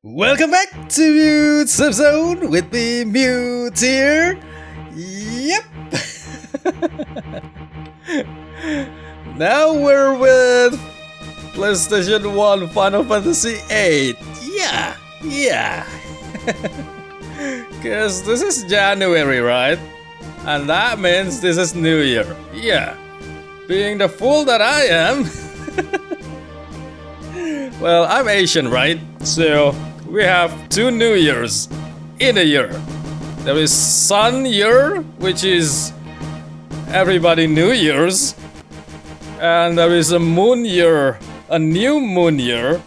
Welcome back to Mutesafezone with me, Mute here. Yep. Now we're with PlayStation 1 Final Fantasy VIII. Yeah. Cause this is January, right? And that means this is New Year. Yeah. Being the fool that I am. Well, I'm Asian, right? So we have two New Years in a year. There is Sun Year, which is everybody New Year's, and there is a Moon Year, a new Moon Year,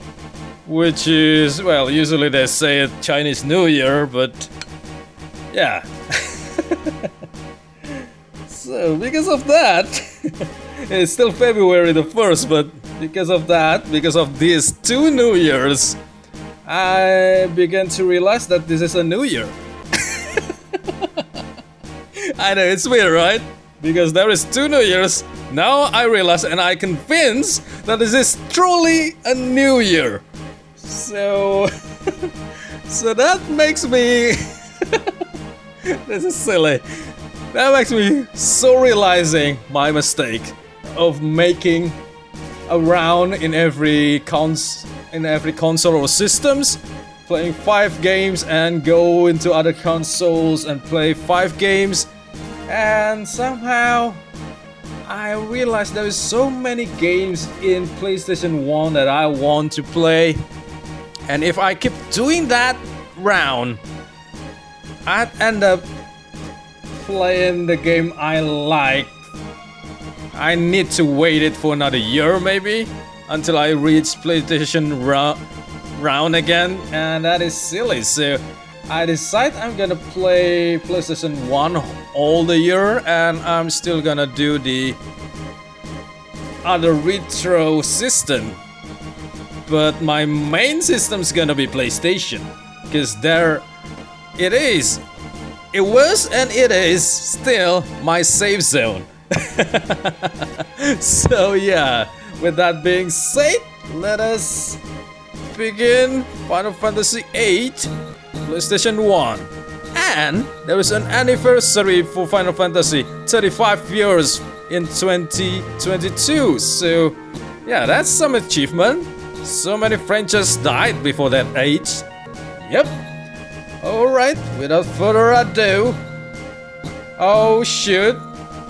which is, well, usually they say it Chinese New Year, but yeah. So because of that, it's still February the 1st, but because of that, because of these two New Years, I began to realize that this is a new year. I know, it's weird, right? Because there is two New Years. Now I realize and I convince that this is truly a new year. So that makes me this is silly. That makes me so realizing my mistake of making a round in every console or systems, playing 5 games and go into other consoles and play 5 games, and somehow I realized there is so many games in PlayStation 1 that I want to play, and if I keep doing that round, I'd end up playing the game I like. I need to wait it for another year maybe until I reach PlayStation round again, and that is silly. So I decide I'm gonna play PlayStation 1 all the year, and I'm still gonna do the other retro system. But my main system's gonna be PlayStation, because there it is. It was and it is still my safe zone. So yeah, with that being said, let us begin Final Fantasy VIII PlayStation 1. And there is an anniversary for Final Fantasy, 35 years in 2022. So yeah, that's some achievement. So many franchises died before that age. Yep. Alright, without further ado. Oh shoot.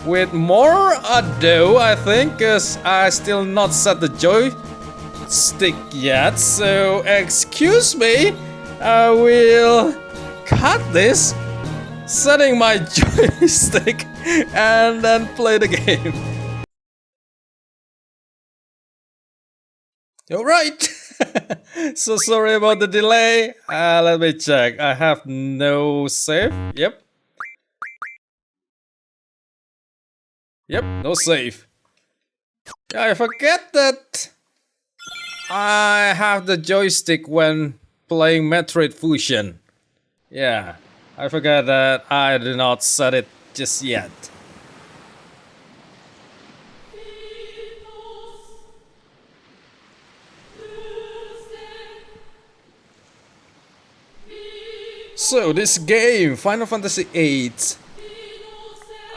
With more ado, I think, cause I still not set the joystick yet, so excuse me, I will cut this, setting my joystick, and then play the game. Alright, so sorry about the delay, let me check, I have no save, Yep, no save. Yeah, I forget that I have the joystick when playing Metroid Fusion. Yeah, I forgot that I did not set it just yet. So this game, Final Fantasy VIII,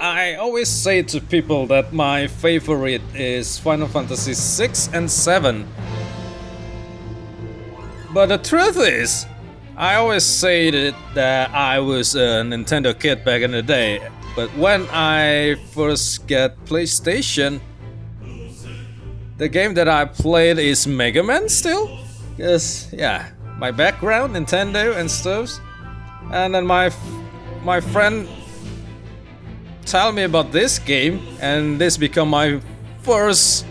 I always say to people that my favorite is Final Fantasy VI and VII. But the truth is, I always say that I was a Nintendo kid back in the day. But when I first get PlayStation, the game that I played is Mega Man still. Because, yeah, my background, Nintendo and stuff. And then my friend tell me about this game, and this become my first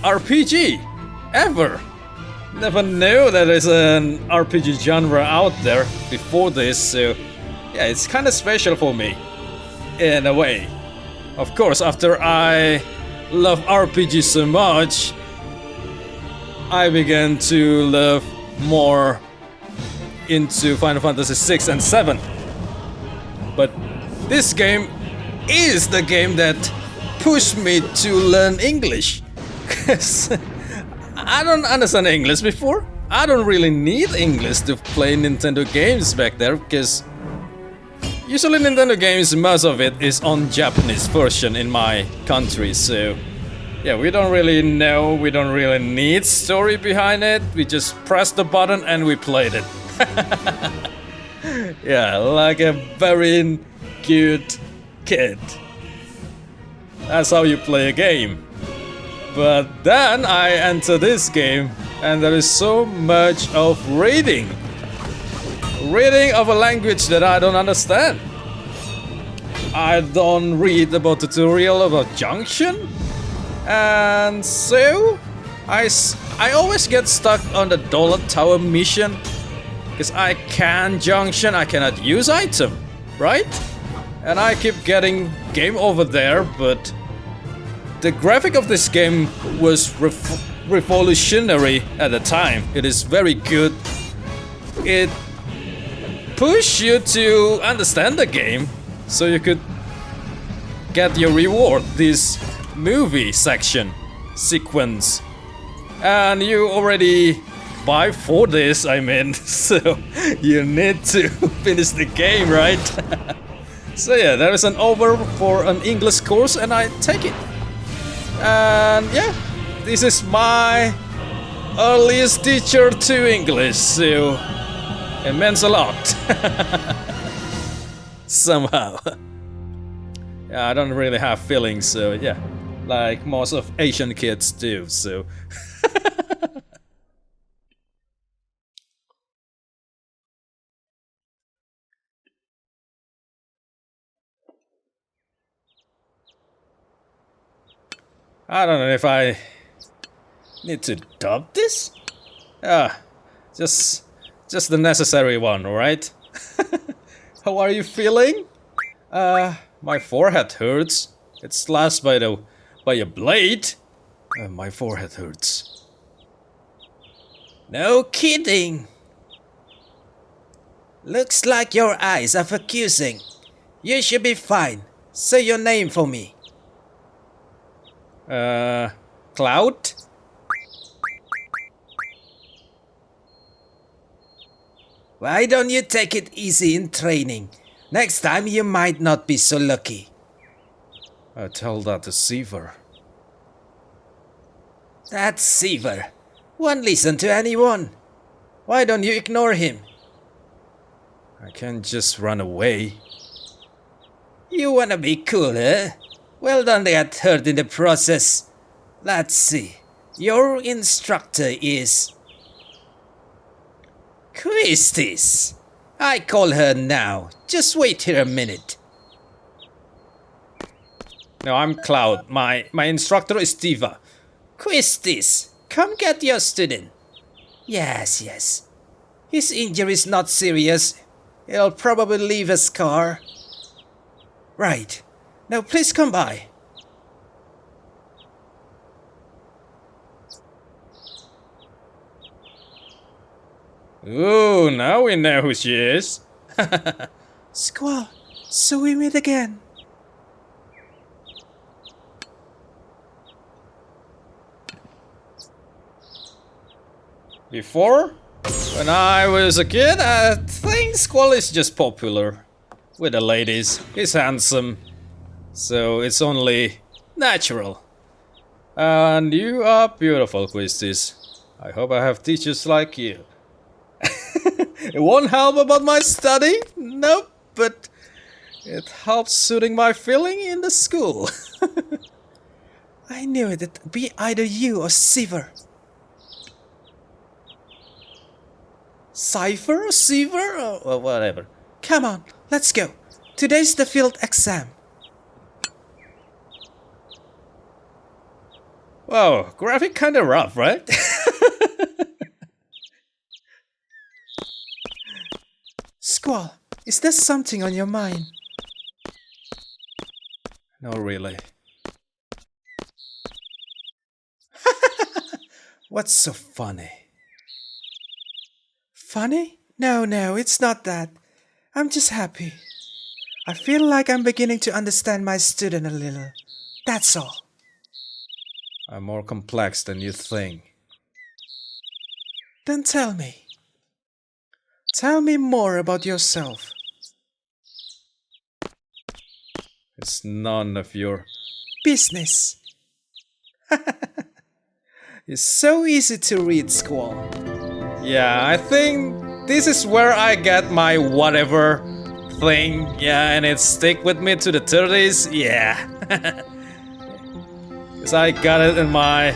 RPG ever. Never knew that there's an RPG genre out there before this, so yeah, it's kind of special for me in a way. Of course, after I love RPG so much, I began to love more into Final Fantasy VI and VII. But this game is the game that pushed me to learn English. Cause I don't understand English before. I don't really need English to play Nintendo games back there, because usually Nintendo games, most of it is on Japanese version in my country, so yeah, we don't really know, we don't really need story behind it, we just press the button and we played it. Yeah, like a very good kid. That's how you play a game. But then I enter this game and there is so much of reading. Reading of a language that I don't understand. I don't read about tutorial about junction. And so I always get stuck on the dollar tower mission. Because I can junction, I cannot use item, right? And I keep getting game over there, but the graphic of this game was revolutionary at the time. It is very good. It pushed you to understand the game, so you could get your reward, this movie sequence. And you already buy for this, I mean, so you need to finish the game, right? So yeah, there is an offer for an English course and I take it. And yeah, this is my earliest teacher to English, so it means a lot. Somehow. Yeah, I don't really have feelings, so yeah, like most of Asian kids do, so. I don't know if I need to dub this? Just the necessary one, alright? How are you feeling? My forehead hurts. It's slashed by a blade. My forehead hurts. No kidding. Looks like your eyes are focusing. You should be fine. Say your name for me. Cloud? Why don't you take it easy in training? Next time you might not be so lucky. I tell that to Seaver. That Seaver won't listen to anyone. Why don't you ignore him? I can't just run away. You wanna be cool, huh? Well, don't get hurt in the process. Let's see. Your instructor is Christis. I call her now. Just wait here a minute. No, I'm Cloud. My instructor is Tiva. Christis, come get your student. Yes. His injury is not serious. It'll probably leave a scar. Right. Now please come by. Ooh, now we know who she is. Squall, so we meet again. Before, when I was a kid, I think Squall is just popular with the ladies. He's handsome, so it's only natural. And you are beautiful, Christis. I hope I have teachers like you. It won't help about my study, nope, but it helps soothing my feeling in the school. I knew it'd be either you or Seaver. Cipher or Seaver or whatever. Come on, let's go. Today's the field exam. Wow, graphic kinda rough, right? Squall, is there something on your mind? No, really. What's so funny? Funny? No, it's not that. I'm just happy. I feel like I'm beginning to understand my student a little. That's all. I'm more complex than you think. Then tell me. Tell me more about yourself. It's none of your business. It's so easy to read, Squall. Yeah, I think this is where I get my whatever thing. Yeah, and it stick with me to the 30s. Yeah. Because I got it in my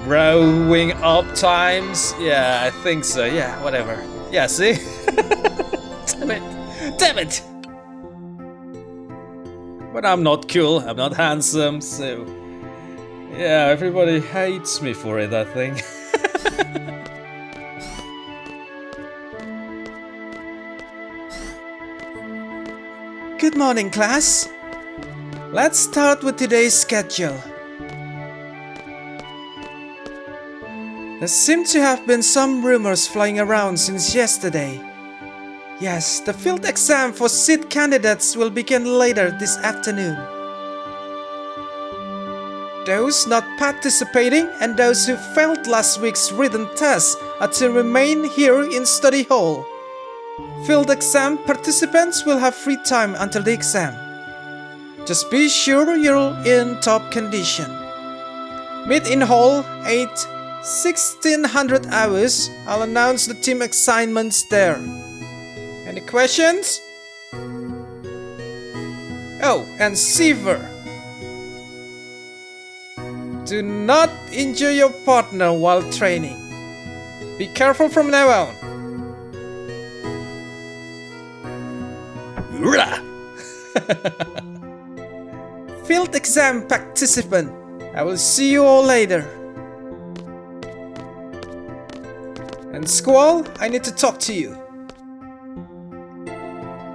growing up times. Yeah, I think so. Yeah, whatever. Yeah, see? Damn it. Damn it! But I'm not cool, I'm not handsome, so... Yeah, everybody hates me for it, I think. Good morning, class. Let's start with today's schedule. There seem to have been some rumors flying around since yesterday. Yes, the field exam for SID candidates will begin later this afternoon. Those not participating and those who failed last week's written test are to remain here in study hall. Field exam participants will have free time until the exam. Just be sure you're in top condition. Meet in hall 8, 1600 hours. I'll announce the team assignments there. Any questions? Oh, and Seaver. Do not injure your partner while training. Be careful from now on. Field exam participant. I will see you all later. And Squall, I need to talk to you.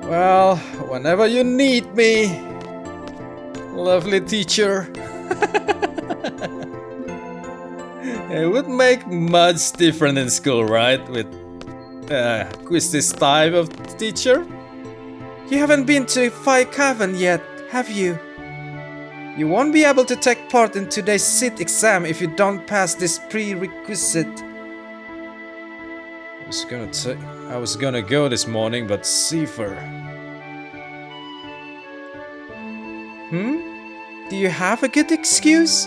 Well, whenever you need me, lovely teacher. It would make much different in school, right? With this type of teacher. You haven't been to VIII Cavern yet, have you? You won't be able to take part in today's SID exam if you don't pass this prerequisite. I was gonna go this morning, but Seaver. Do you have a good excuse?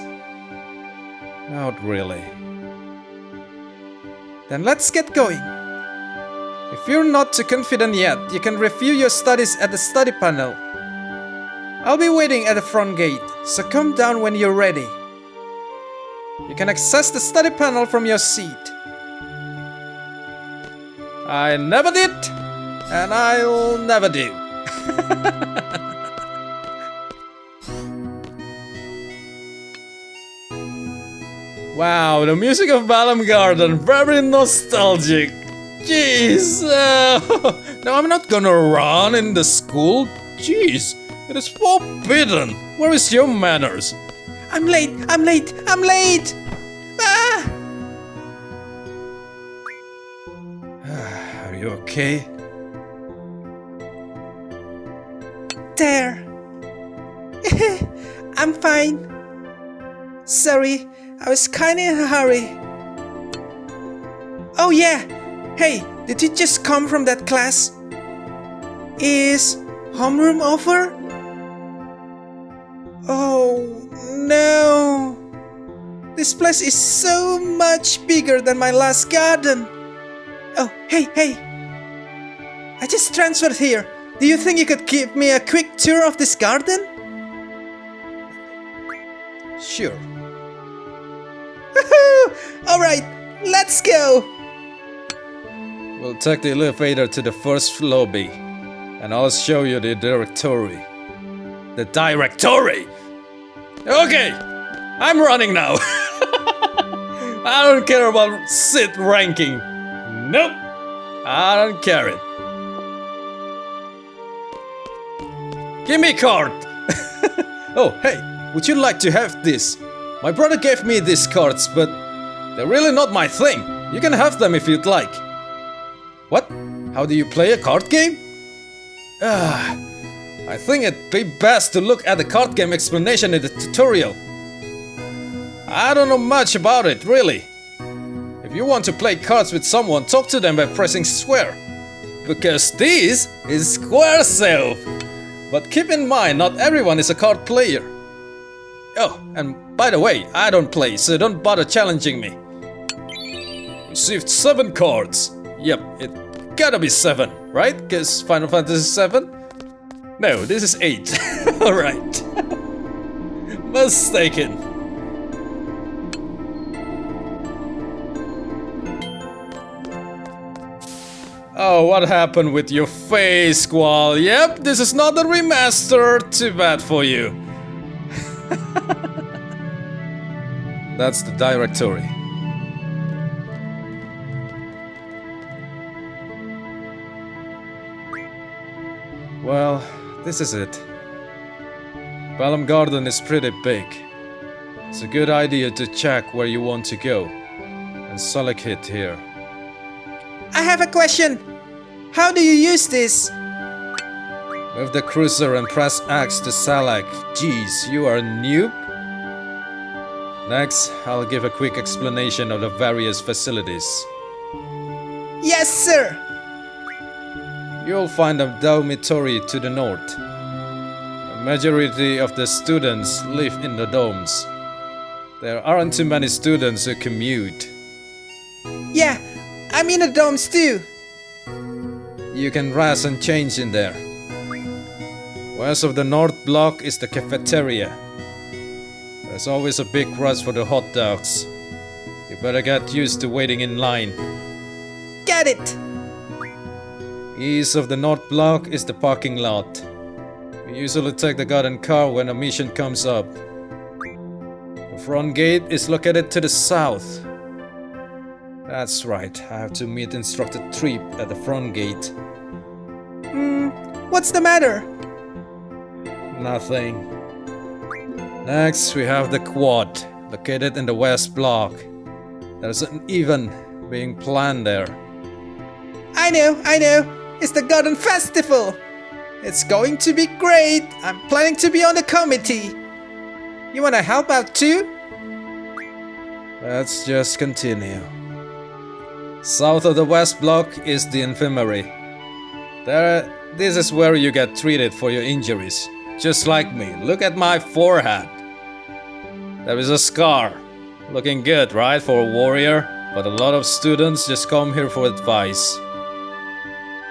Not really. Then let's get going. If you're not too confident yet, you can review your studies at the study panel. I'll be waiting at the front gate, so come down when you're ready. You can access the study panel from your seat. I never did, and I'll never do. Wow, the music of Balamb Garden, very nostalgic. Jeez, no, I'm not gonna run in the school. Jeez, it is forbidden. Where is your manners? I'm late, I'm late, I'm late! Ah! Are you okay? There. I'm fine. Sorry, I was kinda in a hurry. Oh yeah! Hey, did you just come from that class? Is homeroom over? Oh no! This place is so much bigger than my last garden. Oh, hey! I just transferred here. Do you think you could give me a quick tour of this garden? Sure. Alright, let's go! We'll take the elevator to the first lobby, and I'll show you the directory. The directory? Okay, I'm running now. I don't care about SID ranking. Nope, I don't care it. Give me a card. Oh, hey, would you like to have this? My brother gave me these cards, but they're really not my thing. You can have them if you'd like. What? How do you play a card game? I think it'd be best to look at the card game explanation in the tutorial. I don't know much about it, really. If you want to play cards with someone, talk to them by pressing square. Because this is SQUARESOFT. But keep in mind, not everyone is a card player. Oh, and by the way, I don't play, so don't bother challenging me. Received 7 cards. Yep, it gotta be 7, right? Because Final Fantasy 7? No, this is 8. Alright. Mistaken. Oh, what happened with your face, Squall? Yep, this is not a remaster. Too bad for you. That's the directory. Well, this is it. Balamb Garden is pretty big. It's a good idea to check where you want to go and select it here. I have a question. How do you use this? Move the cruiser and press X to select. Jeez, you are a noob? Next, I'll give a quick explanation of the various facilities. Yes, sir. You'll find a dormitory to the north. A majority of the students live in the domes. There aren't too many students who commute. Yeah, I'm in the domes too. You can rest and change in there. West of the north block is the cafeteria. There's always a big rush for the hot dogs. You better get used to waiting in line. Get it! East of the north block is the parking lot. We usually take the garden car when a mission comes up. The front gate is located to the south. That's right, I have to meet Instructor Trip at the front gate. What's the matter? Nothing. Next, we have the quad, located in the west block. There's an event being planned there. I know. It's the Garden Festival. It's going to be great. I'm planning to be on the committee. You wanna help out too? Let's just continue. South of the west block is the infirmary. This is where you get treated for your injuries. Just like me. Look at my forehead. There is a scar. Looking good, right, for a warrior? But a lot of students just come here for advice.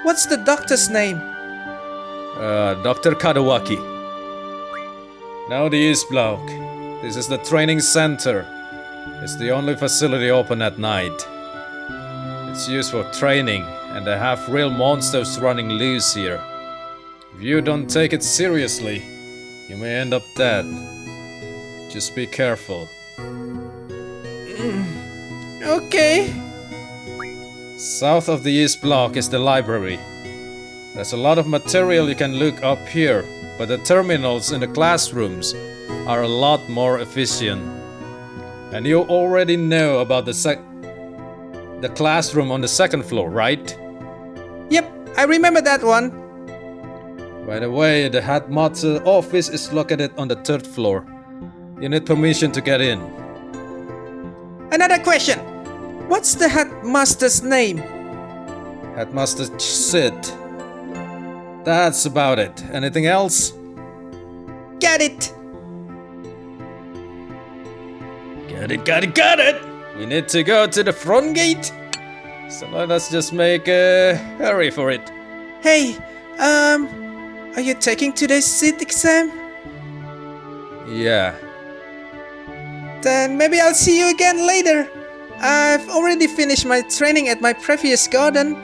What's the doctor's name? Dr. Kadawaki. Now the East Block. This is the training center. It's the only facility open at night. It's used for training, and they have real monsters running loose here. If you don't take it seriously, you may end up dead. Just be careful. Okay. South of the East Block is the library. There's a lot of material you can look up here, but the terminals in the classrooms are a lot more efficient. And you already know about the classroom on the second floor, right? Yep, I remember that one. By the way, the headmaster's office is located on the third floor. You need permission to get in. Another question. What's the headmaster's name? Headmaster Sid. That's about it. Anything else? Got it. Got it! We need to go to the front gate. So let us just make a hurry for it. Hey, are you taking today's SIT exam? Yeah. Then maybe I'll see you again later. I've already finished my training at my previous garden.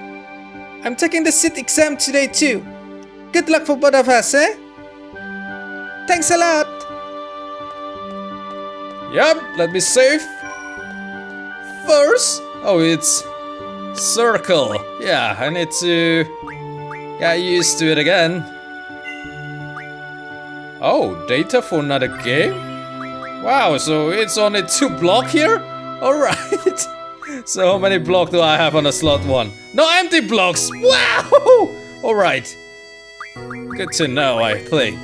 I'm taking the SIT exam today too. Good luck for both of us, eh? Thanks a lot. Yep, let me save. First, oh, it's circle. Yeah, I need to get used to it again. Oh, data for another game? Wow, so it's only 2 blocks here? Alright. So how many blocks do I have on a slot 1? No empty blocks! Wow! Alright. Good to know, I think.